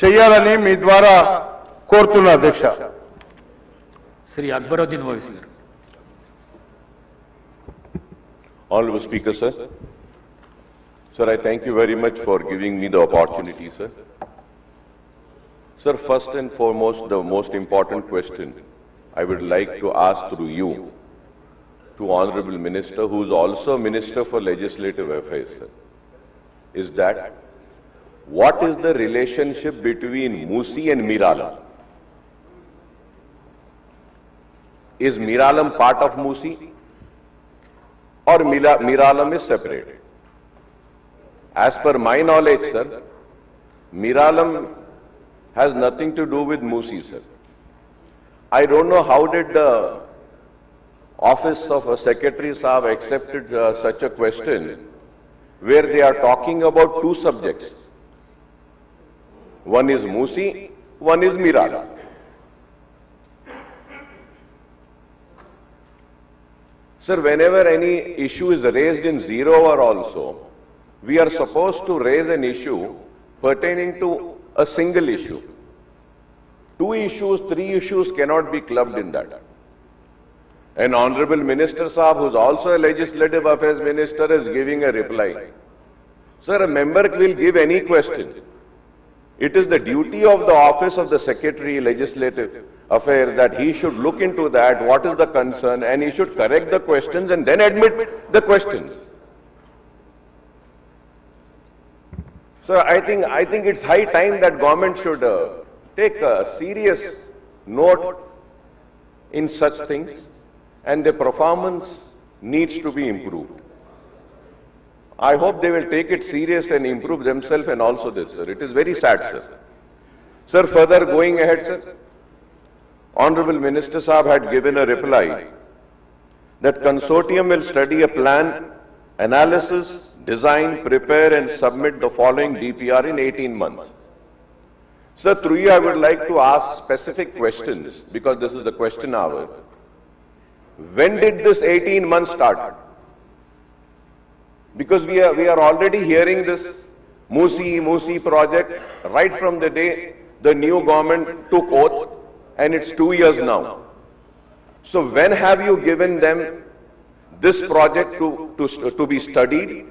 చేయాలని మీ ద్వారా కోరుతున్నా అధ్యక్ష. శ్రీ అక్బరుద్దీన్ ఓవైసీ గారు. Honorable Speaker, sir. Sir, I thank you very much for giving me the opportunity, sir. Sir, first and foremost, the most important question I would like to ask through you to Honorable Minister, who is also Minister for Legislative Affairs, sir, is that what is the relationship between Musi and Miralam? Is Miralam part of Musi or Miralam is separate? As per my knowledge, sir, Miralam has nothing to do with Musi, sir. I don't know how did the office of a secretary Saab accepted such a question where they are talking about two subjects. One is Musi, one is Miralam. Sir, whenever any issue is raised in zero hour also, we are supposed to raise an issue pertaining to a single issue. Two issues, three issues cannot be clubbed in that. An Honorable Minister Saab, who is also a Legislative Affairs Minister, is giving a reply. Sir, a member will give any question. It is the duty of the office of the Secretary, Legislative Affairs, that he should look into that, what is the concern, and he should correct the questions and then admit the questions. So I think it's high time that government should take a serious note in such things, and the performance needs to be improved. I hope they will take it serious and improve themselves and also this, sir. It is very sad, sir. Sir, further going ahead, sir, Honorable Minister Saab had given a reply that consortium will study a plan, analysis, design, prepare and submit the following DPR in 18 months. Sir, through you I would like to ask specific questions because this is the question hour. When did this 18 months start? Because we are already hearing this Musi project right from the day the new government took oath, and it's 2 years now. So when have you given them this project to be studied?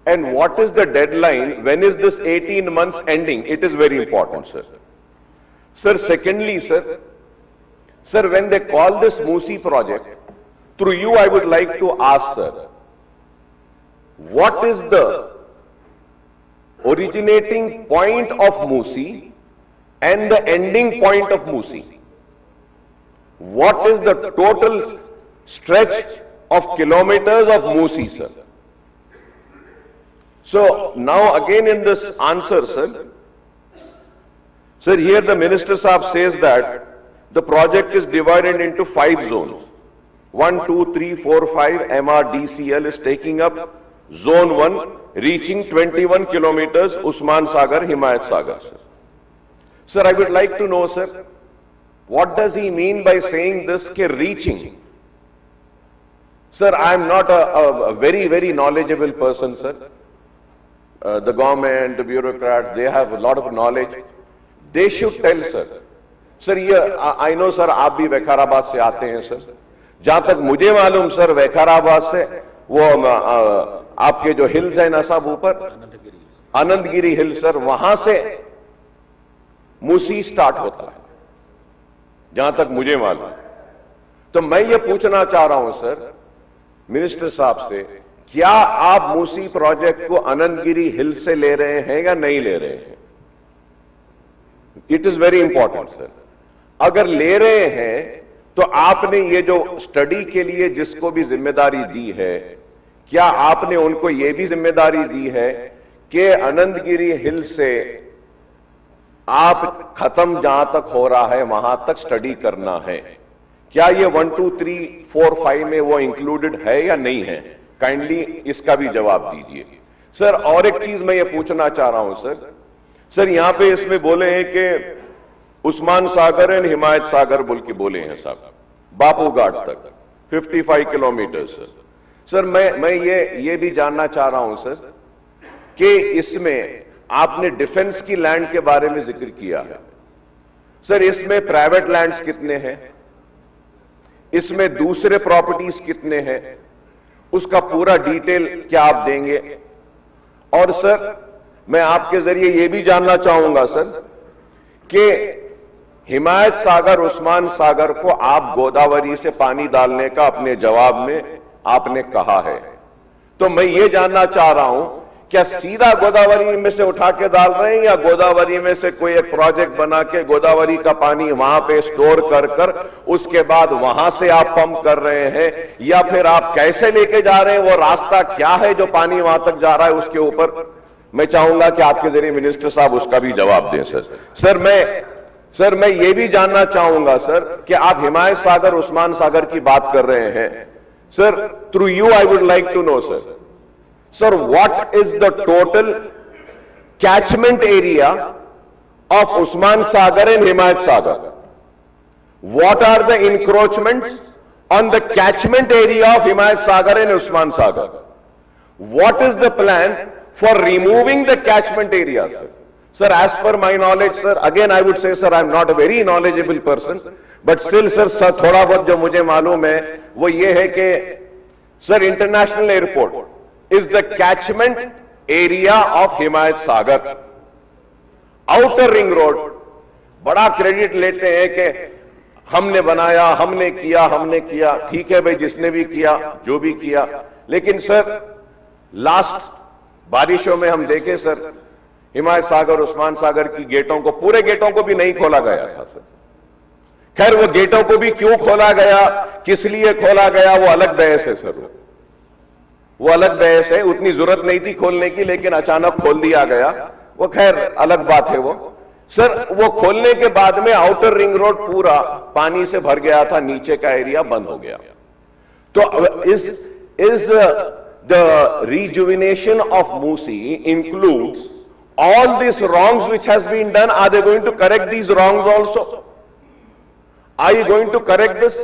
And what is the deadline? When is this 18 months ending? It is very important, sir. Sir, secondly, sir, when they call this Musi project, through you I would like to ask, sir, what is the originating point of Musi and the ending point of Musi? What is the total stretch of kilometers of Musi, sir? So now again in this answer, sir, here the Minister Saab says that the project is divided into 5 zones. 1, 2, 3, 4, 5, MRDCL is taking up Zone 1, reaching 21 kilometers, Usman Sagar, Himayat Sagar. Sir, I would like to know, sir, what does he mean by saying this, ke reaching? Sir, I am not a very, very knowledgeable person, sir. The government, the bureaucrats, they have a lot of knowledge. They should tell, sir. Sir, I know, sir, आप भी वैखाराबाद से आते हैं, sir. जहां तक मुझे मालूम, sir, वैखाराबाद से वो आपके जो हिल्स है ना साहब ऊपर आनंदगिरी हिल, सर, वहां से मूसी स्टार्ट होता है, जहां तक मुझे मालूम। तो मैं ये पूछना चाह रहा हूं, सर, मिनिस्टर साहब से, क्या आप मूसी प्रोजेक्ट को आनंदगिरी हिल से ले रहे हैं या नहीं ले रहे हैं? It is very important, sir. अगर ले रहे हैं तो आपने ये जो स्टडी के लिए जिसको भी जिम्मेदारी दी है, क्या आपने उनको ये भी जिम्मेदारी दी है कि आनंदगिरी हिल से आप खत्म जहां तक हो रहा है वहां तक स्टडी करना है? क्या ये 1, 2, 3, 4, 5 में वो इंक्लूडेड है या नहीं है? काइंडली इसका भी जवाब दीजिए, सर। और एक चीज मैं ये पूछना चाह रहा हूं, सर, यहां पे इसमें बोले हैं कि उस्मान सागर एंड हिमायत सागर बोल के बोले हैं साहब, बापू घाट तक 55 किलोमीटर, सर। मैं ये भी जानना चाह रहा हूं, सर, कि इसमें आपने डिफेंस की लैंड के बारे में जिक्र किया है। सर, इसमें प्राइवेट लैंड्स कितने हैं, इसमें दूसरे प्रॉपर्टीज कितने हैं, उसका पूरा डिटेल क्या आप देंगे? और सर, मैं आपके जरिए यह भी जानना चाहूंगा सर कि हिमायत सागर, उस्मान सागर को आप गोदावरी से पानी डालने का अपने जवाब में आपने कहा है, तो मैं ये जानना चाह रहा हूं क्या सीधा गोदावरी में से उठा के डाल रहे हैं या गोदावरी में से कोई एक प्रोजेक्ट बना के गोदावरी का पानी वहां पे स्टोर कर कर उसके बाद वहां से आप पंप कर रहे हैं, या फिर आप कैसे लेके जा रहे हैं? वो रास्ता क्या है जो पानी वहां तक जा रहा है? उसके ऊपर मैं चाहूंगा कि आपके जरिए मिनिस्टर साहब उसका भी जवाब दें। सर मैं ये भी जानना चाहूंगा सर कि आप हिमायत सागर, उस्मान सागर की बात कर रहे हैं sir, through you I would like to know sir, what is the total catchment area of Usman Sagar and Himayat Sagar? What are the encroachments on the catchment area of Himayat Sagar and Usman Sagar? What is the plan for removing the catchment area, sir? Sir, as per my knowledge, sir, again I would say, sir, I am not a very knowledgeable person, but still, sir, थोड़ा बहुत जो मुझे मालूम है वो ये है कि sir, international airport is the catchment area of Himayat Sagar. Outer ring road बड़ा क्रेडिट लेते हैं कि हमने बनाया, हमने किया, ठीक है भाई, जिसने भी किया, जो भी किया, लेकिन सर लास्ट बारिशों में हम देखे सर, हिमायत सागर, उस्मान सागर की गेटों को, पूरे गेटों को भी नहीं खोला गया था सर। खैर, वो गेटों को भी क्यों खोला गया, किस लिए खोला गया, वो अलग बहस है सर, वो अलग बहस है। उतनी जरूरत नहीं थी खोलने की, लेकिन अचानक खोल दिया गया, वो खैर अलग बात है वो। सर, वो खोलने के बाद में आउटर रिंग रोड पूरा पानी से भर गया था, नीचे का एरिया बंद हो गया। तो is the rejuvenation of Musi includes all these wrongs which has been done? Are they going to correct these wrongs also? Are you going to correct this?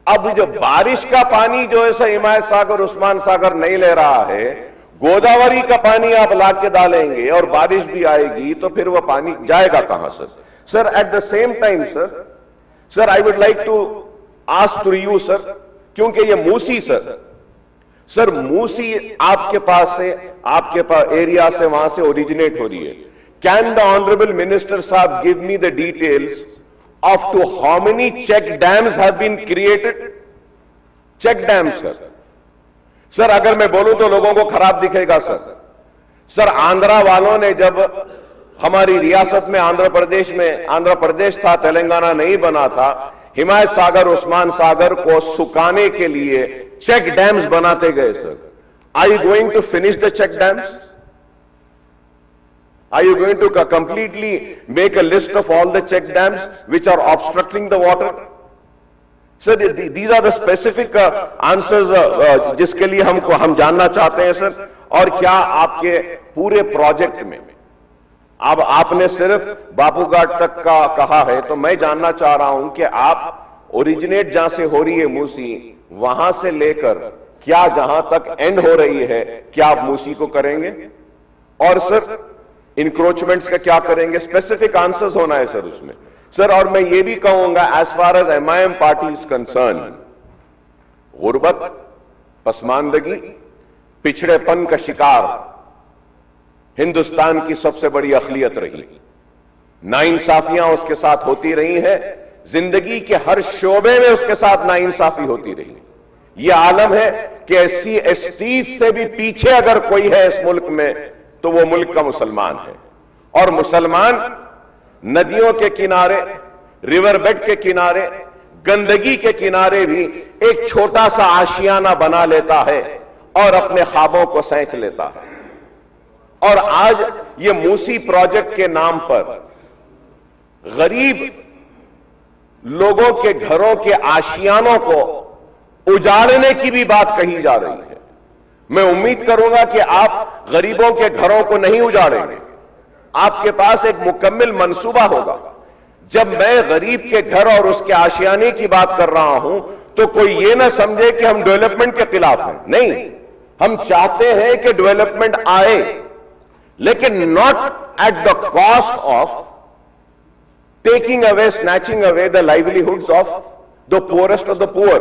अब जो बारिश का पानी जो ऐसा हिमायत सागर, उस्मान सागर नहीं ले रहा है, गोदावरी का पानी आप ला के डालेंगे और बारिश भी आएगी, तो फिर वो पानी जाएगा कहां sir? Sir, at the same time sir I would like to ask to you sir, क्योंकि ये मूसी सर मूसी आपके पास एरिया से, वहां से ओरिजिनेट हो रही है। कैन द ऑनरेबल मिनिस्टर साहब give me the details of to how many check dams have been created? Check dams sir अगर मैं बोलूं तो लोगों को खराब दिखेगा सर आंध्रा वालों ने, जब हमारी रियासत में आंध्र प्रदेश था, तेलंगाना नहीं बना था, हिमायत सागर, उस्मान सागर को सुखाने के लिए चेक डैम्स बनाते गए सर। Are you going to finish the check dams? Are you going to completely make a list of all the check dams which are obstructing the water? Sir, these are the specific answers जिसके लिए हम जानना चाहते हैं sir. और क्या आपके पूरे प्रोजेक्ट में, अब आपने सिर्फ बापूघाट तक का कहा है, तो मैं जानना चाह रहा हूं कि आप ओरिजिनेट जहां से हो रही है मूसी, वहां से लेकर क्या जहां तक एंड हो रही है, क्या आप मूसी को करेंगे? और सर इंक्रोचमेंट्स का क्या करेंगे? स्पेसिफिक आंसर्स होना है सर उसमें सर। और मैं ये भी कहूंगा, as far as MIM party is concerned, गुर्बत, पसमानदगी, पिछड़ेपन का शिकार हिंदुस्तान की सबसे बड़ी अखलियत रही। नाइंसाफियां उसके साथ होती रही हैं, जिंदगी के हर शोबे में उसके साथ नाइंसाफी होती रही। यह आलम है कि SC ST से भी पीछे अगर कोई है इस मुल्क में, तो वो मुल्क का मुसलमान है। और मुसलमान नदियों के किनारे, रिवर बेड के किनारे, गंदगी के किनारे भी एक छोटा सा आशियाना बना लेता है और अपने ख्वाबों को सैंच लेता है। और आज ये मूसी प्रोजेक्ट के नाम पर गरीब लोगों के घरों के आशियानों को उजाड़ने की भी बात कही जा रही है। मैं उम्मीद करूंगा कि आप गरीबों के घरों को नहीं उजाड़ेंगे, आपके पास एक मुकम्मल मंसूबा होगा। जब मैं गरीब के घर और उसके आशियाने की बात कर रहा हूं, तो कोई ये ना समझे कि हम डेवलपमेंट के खिलाफ हैं। नहीं, हम चाहते हैं कि डेवलपमेंट आए, लेकिन not at the cost of taking away, snatching away the livelihoods of the poorest of the poor.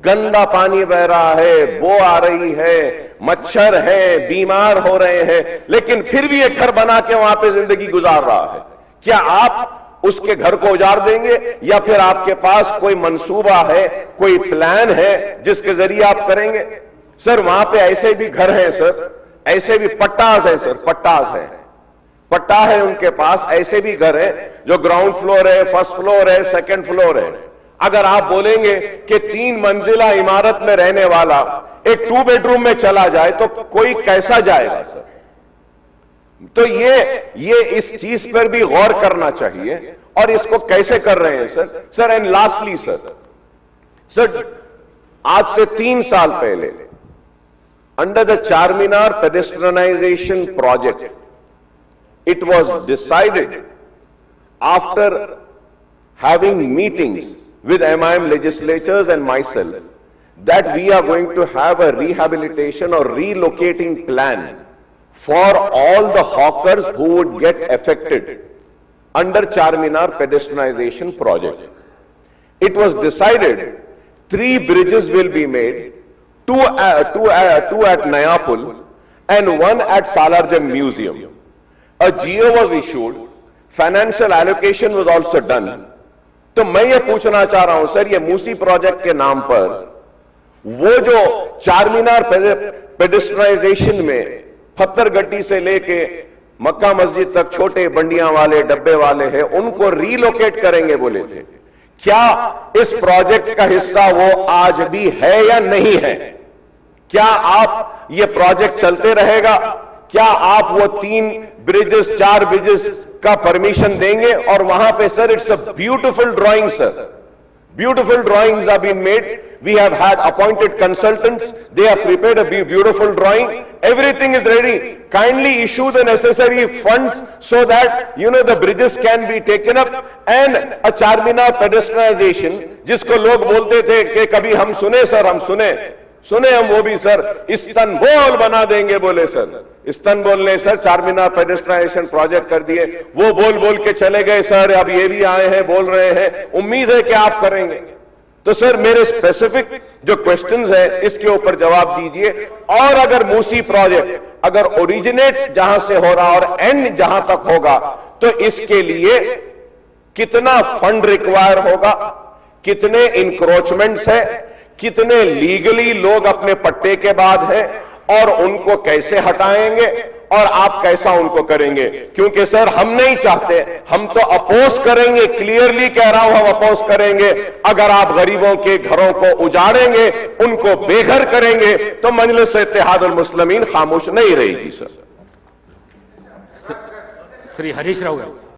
गंदा पानी बह रहा है, बो आ रही है, मच्छर है, बीमार हो रहे हैं, लेकिन फिर भी एक घर बना के वहां पे जिंदगी गुजार रहा है। क्या आप उसके घर को उजाड़ देंगे या फिर आपके पास कोई मंसूबा है, कोई प्लान है जिसके जरिए आप करेंगे? सर वहां पे ऐसे भी घर हैं सर, ऐसे भी पट्टास है सर, पट्टास है, पट्टा है उनके पास, ऐसे भी घर है जो ग्राउंड फ्लोर है, फर्स्ट फ्लोर है, सेकंड फ्लोर है। अगर आप बोलेंगे कि 3 मंजिला इमारत में रहने वाला एक 2 बेडरूम में चला जाए तो कोई कैसा जाएगा सर? तो ये इस चीज पर भी गौर करना चाहिए और इसको कैसे कर रहे हैं sir? Sir and lastly sir आज से 3 साल पहले under the Charminar pedestrianisation project it was decided after having meetings with MIM legislators and myself that we are going to have a rehabilitation or relocating plan for all the hawkers who would get affected under Charminar pedestrianization project. It was decided 3 bridges will be made, two at Nayapul and 1 at Salarjung Museum. A GO was issued, financial allocation was also done. तो मैं ये पूछना चाह रहा हूं sir, ये Musi project के नाम पर वो जो चारमीनार पेडेस्ट्रियनाइजेशन में पत्थरगट्टी से लेके मक्का मस्जिद तक छोटे बंडियां वाले डब्बे वाले हैं, उनको रीलोकेट करेंगे बोले थे, क्या इस प्रोजेक्ट का हिस्सा वो आज भी है या नहीं है? क्या आप ये प्रोजेक्ट चलते रहेगा? क्या आप वो 3 ब्रिजेस 4 ब्रिजेस का परमिशन देंगे? और वहां पे sir it's a beautiful drawing sir, beautiful drawings have been made. We have had appointed consultants, they have prepared a beautiful drawing, everything is ready. Kindly issue the necessary funds so that the bridges can be taken up and a Charminar pedestrianization जिसको लोग बोलते थे कि कभी हम सुने sir, हम सुने हम वो भी सर, इस्तांबुल बना देंगे बोले सर। इस्तांबुल ने सर चारमीनार पेडेस्ट्रियनाइजेशन प्रोजेक्ट कर दिए, वो बोल के चले गए सर, अब ये भी आए हैं बोल रहे हैं, उम्मीद है कि आप करेंगे। तो सर मेरे स्पेसिफिक जो क्वेश्चंस है इसके ऊपर जवाब दीजिए। और अगर मूसी प्रोजेक्ट अगर ओरिजिनेट जहां से हो रहा और एंड जहां तक होगा तो इसके लिए कितना फंड रिक्वायर होगा, कितने इंक्रोचमेंट्स है, कितने लीगली लोग अपने पट्टे के बाद हैं और उनको कैसे हटाएंगे और आप कैसा उनको करेंगे? क्योंकि सर हम नहीं चाहते, हम तो अपोज करेंगे, क्लियरली कह रहा हूं हम अपोज करेंगे। अगर आप गरीबों के घरों को उजाड़ेंगे, उनको बेघर करेंगे तो मजलिस इत्तेहादुल मुस्लिमीन खामोश नहीं रहेगी सर। श्री हरीश राव।